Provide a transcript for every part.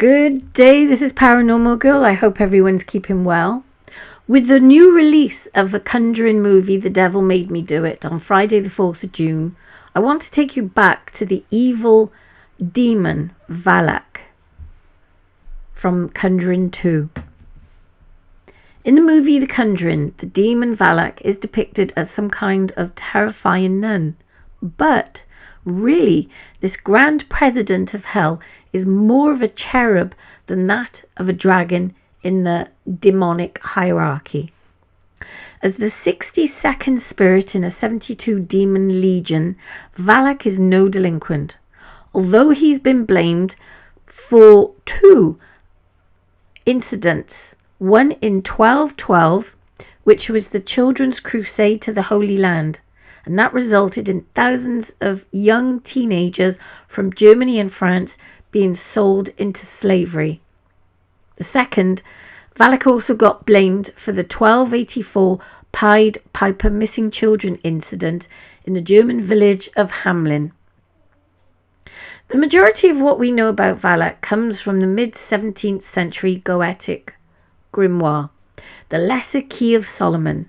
Good day, this is Paranormal Girl. I hope everyone's keeping well. With the new release of the Conjuring movie, The Devil Made Me Do It, on Friday the 4th of June, I want to take you back to the evil demon, Valak, from Conjuring 2. In the movie The Conjuring, the demon Valak is depicted as some kind of terrifying nun, but really, this grand president of hell is more of a cherub than that of a dragon in the demonic hierarchy. As the 62nd spirit in a 72 demon legion, Valak is no delinquent. Although he's been blamed for 2 incidents, one in 1212, which was the children's crusade to the Holy Land, and that resulted in thousands of young teenagers from Germany and France being sold into slavery. The second, Valak also got blamed for the 1284 Pied Piper missing children incident in the German village of Hamelin. The majority of what we know about Valak comes from the mid-17th century Goetic grimoire, the Lesser Key of Solomon,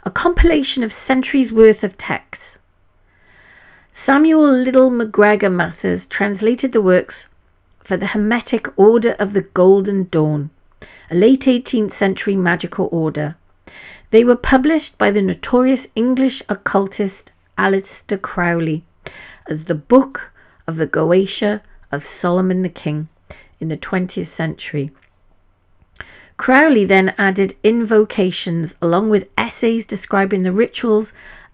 a compilation of centuries worth of texts. Samuel Liddell McGregor Mathers translated the works for the Hermetic Order of the Golden Dawn, a late 18th century magical order. They were published by the notorious English occultist Aleister Crowley as the Book of the Goetia of Solomon the King in the 20th century. Crowley then added invocations along with essays describing the rituals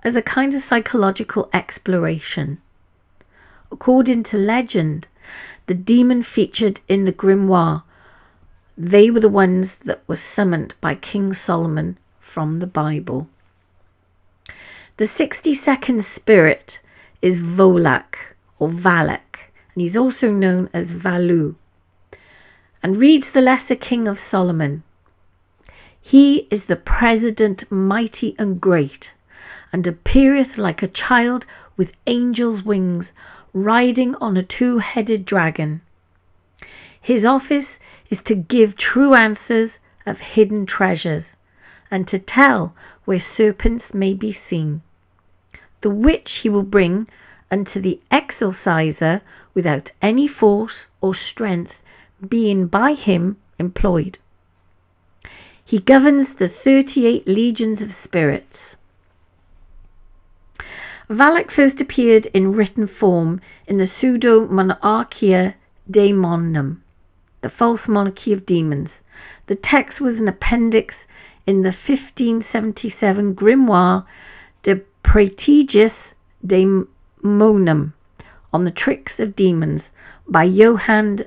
as a kind of psychological exploration. According to legend, the demon featured in the grimoire, they were the ones that were summoned by King Solomon from the Bible. The 62nd spirit is Volak or Valak, and he's also known as Valu, and reads the Lesser King of Solomon. He is the president mighty and great, and appeareth like a child with angels' wings, riding on a 2-headed dragon. His office is to give true answers of hidden treasures, and to tell where serpents may be seen, the which he will bring unto the exorciser without any force or strength being by him employed. He governs the 38 legions of spirits. Valak first appeared in written form in the Pseudo-Monarchia Daemonum, the false monarchy of demons. The text was an appendix in the 1577 Grimoire de Praetigis Daemonum on the tricks of demons by Johann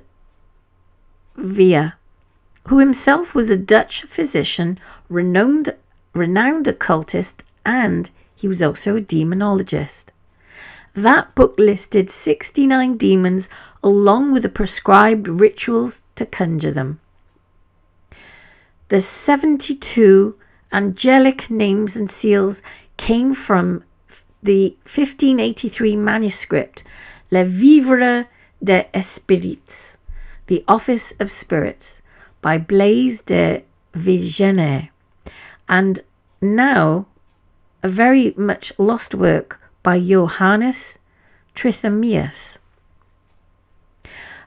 Via, who himself was a Dutch physician, renowned occultist, and he was also a demonologist. That book listed 69 demons along with the prescribed rituals to conjure them. The 72 angelic names and seals came from the 1583 manuscript Le Vivre des Esprits, the Office of Spirits, by Blaise de Vigenère, and now a very much lost work by Johannes Trithemius.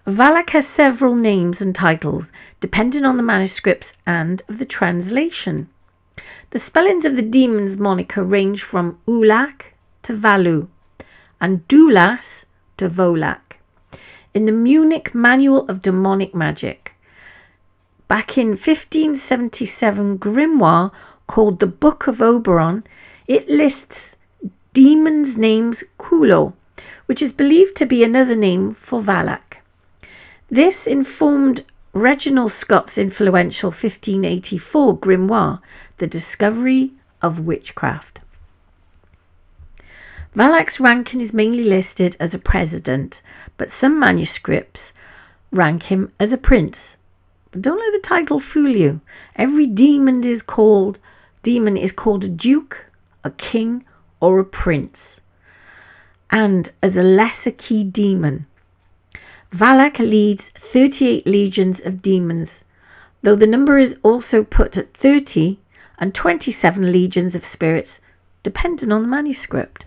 Valak has several names and titles depending on the manuscripts and of the translation. The spellings of the demon's moniker range from Ulak to Valu and Dulas to Volak. In the Munich Manual of Demonic Magic, back in 1577 grimoire called the Book of Oberon, it lists demons' names Kulo, which is believed to be another name for Valak. This informed Reginald Scott's influential 1584 grimoire, The Discovery of Witchcraft. Valak's ranking is mainly listed as a president, but some manuscripts rank him as a prince. But don't let the title fool you. Every demon is called a duke, a king, or a prince. And as a lesser key demon, Valak leads 38 legions of demons, though the number is also put at 30 and 27 legions of spirits, depending on the manuscript.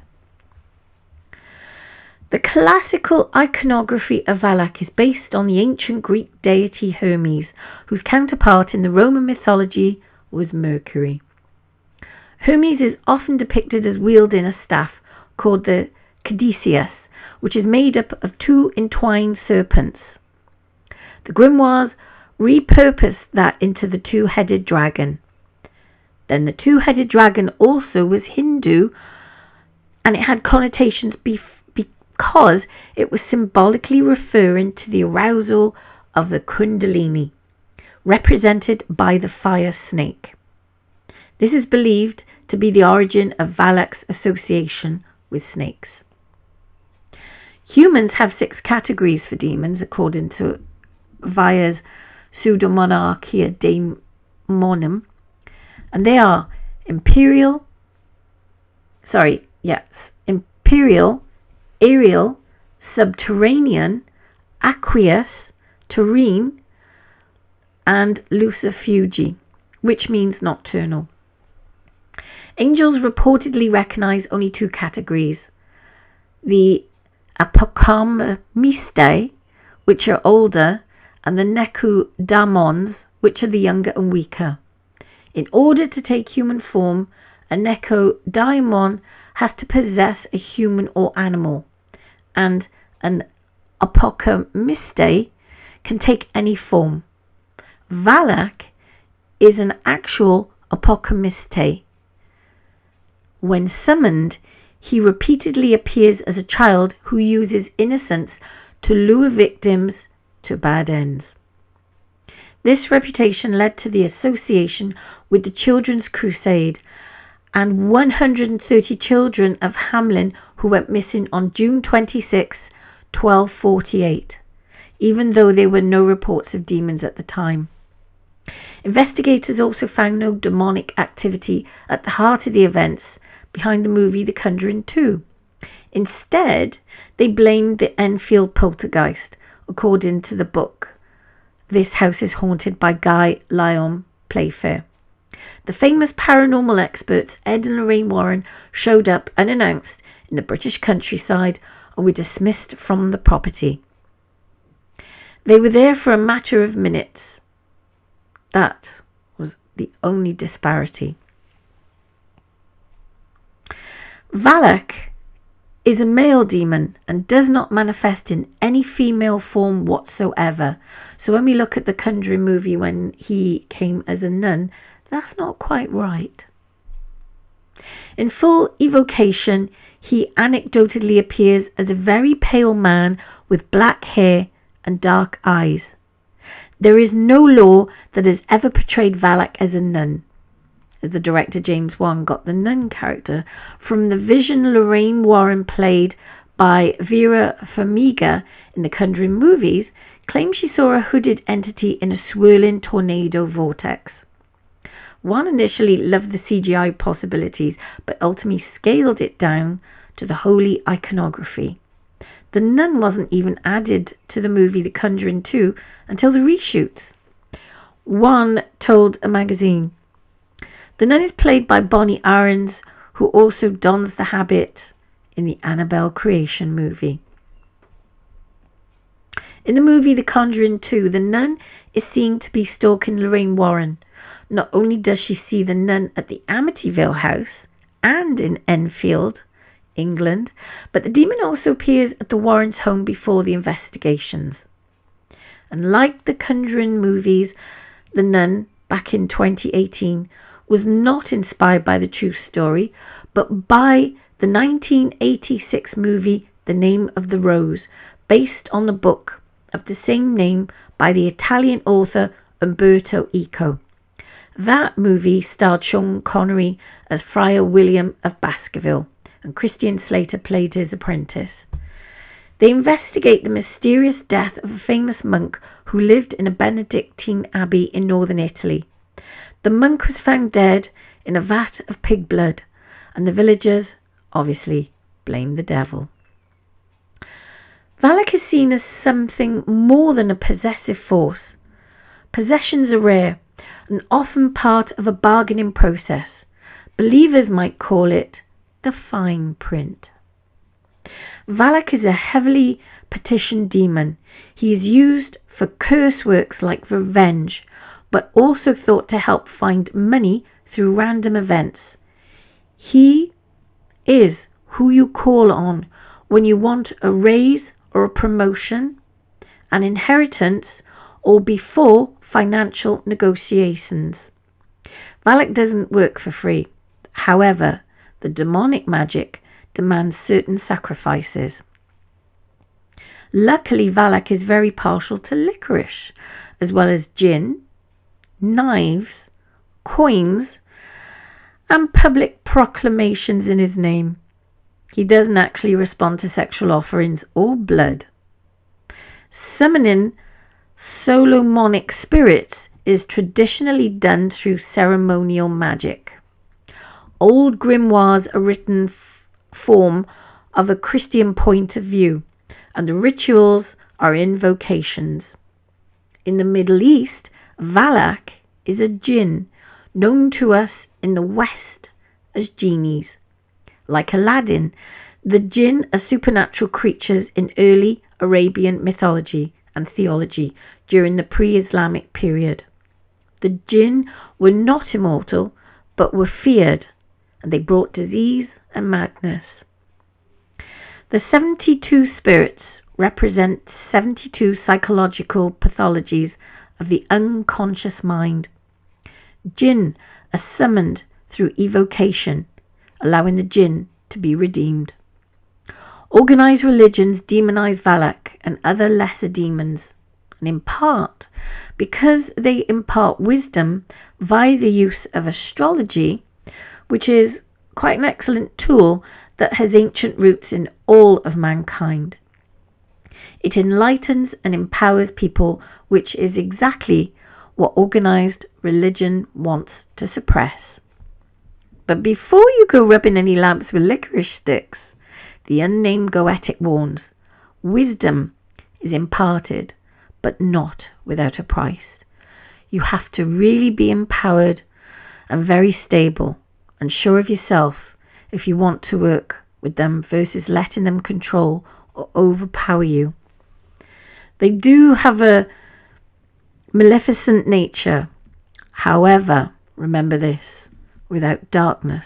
The classical iconography of Valak is based on the ancient Greek deity Hermes, whose counterpart in the Roman mythology was Mercury. Hermes is often depicted as wielding a staff called the caduceus, which is made up of two entwined serpents. The grimoires repurposed that into the two-headed dragon. Then the two-headed dragon also was Hindu, and it had connotations because it was symbolically referring to the arousal of the Kundalini, represented by the fire snake. This is believed to be the origin of Valak's association with snakes. Humans have 6 categories for demons, according to Vaya's Pseudomonarchia Daemonum, and they are imperial, aerial, subterranean, aqueous, terrene, and lucifugi, which means nocturnal. Angels reportedly recognize only 2 categories: the Apokamiste, which are older, and the Nekudamons, which are the younger and weaker. In order to take human form, a Nekodaimon has to possess a human or animal, and an Apokamiste can take any form. Valak is an actual Apokamiste. When summoned, he repeatedly appears as a child who uses innocence to lure victims to bad ends. This reputation led to the association with the Children's Crusade and 130 children of Hamelin who went missing on June 26, 1248, even though there were no reports of demons at the time. Investigators also found no demonic activity at the heart of the events behind the movie The Conjuring 2. Instead, they blamed the Enfield poltergeist, according to the book This House is Haunted by Guy Lyon Playfair. The famous paranormal experts Ed and Lorraine Warren showed up unannounced in the British countryside and were dismissed from the property. They were there for a matter of minutes. That was the only disparity. Valak is a male demon and does not manifest in any female form whatsoever. So when we look at the Conjuring movie when he came as a nun, that's not quite right. In full evocation, he anecdotally appears as a very pale man with black hair and dark eyes. There is no lore that has ever portrayed Valak as a nun, as the director James Wan got the nun character from the vision Lorraine Warren played by Vera Farmiga in the Conjuring movies, claimed she saw a hooded entity in a swirling tornado vortex. Wan initially loved the CGI possibilities, but ultimately scaled it down to the holy iconography. The nun wasn't even added to the movie The Conjuring 2 until the reshoots. Wan told a magazine, "The nun is played by Bonnie Aarons, who also dons the habit in the Annabelle Creation movie." In the movie The Conjuring 2, the nun is seen to be stalking Lorraine Warren. Not only does she see the nun at the Amityville house and in Enfield, England, but the demon also appears at the Warrens' home before the investigations. And like the Conjuring movies, the nun, back in 2018, was not inspired by the true story, but by the 1986 movie The Name of the Rose, based on the book of the same name by the Italian author Umberto Eco. That movie starred Sean Connery as Friar William of Baskerville, and Christian Slater played his apprentice. They investigate the mysterious death of a famous monk who lived in a Benedictine abbey in northern Italy. The monk was found dead in a vat of pig blood, and the villagers obviously blame the devil. Valak is seen as something more than a possessive force. Possessions are rare and often part of a bargaining process. Believers might call it the fine print. Valak is a heavily petitioned demon. He is used for curse works like revenge, but also thought to help find money through random events. He is who you call on when you want a raise or a promotion, an inheritance, or before financial negotiations. Valak doesn't work for free. However, the demonic magic demands certain sacrifices. Luckily, Valak is very partial to licorice, as well as gin, knives, coins, and public proclamations in his name. He doesn't actually respond to sexual offerings or blood. Summoning Solomonic spirits is traditionally done through ceremonial magic. Old grimoires are written form of a Christian point of view, and the rituals are invocations. In the Middle East, Valak is a jinn, known to us in the West as genies. Like Aladdin, the jinn are supernatural creatures in early Arabian mythology and theology during the pre-Islamic period. The jinn were not immortal, but were feared, and they brought disease and madness. The 72 spirits represent 72 psychological pathologies of the unconscious mind. Jinn are summoned through evocation, allowing the jinn to be redeemed. Organized religions demonize Valak and other lesser demons, and in part because they impart wisdom via the use of astrology, which is quite an excellent tool that has ancient roots in all of mankind. It enlightens and empowers people, which is exactly what organized religion wants to suppress. But before you go rubbing any lamps with licorice sticks, the unnamed Goetic warns, wisdom is imparted, but not without a price. You have to really be empowered and very stable and sure of yourself if you want to work with them versus letting them control or overpower you. They do have a maleficent nature. However, remember this, without darkness,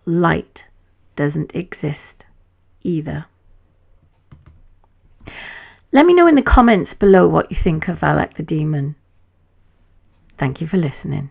light doesn't exist either. Let me know in the comments below what you think of Valak the Demon. Thank you for listening.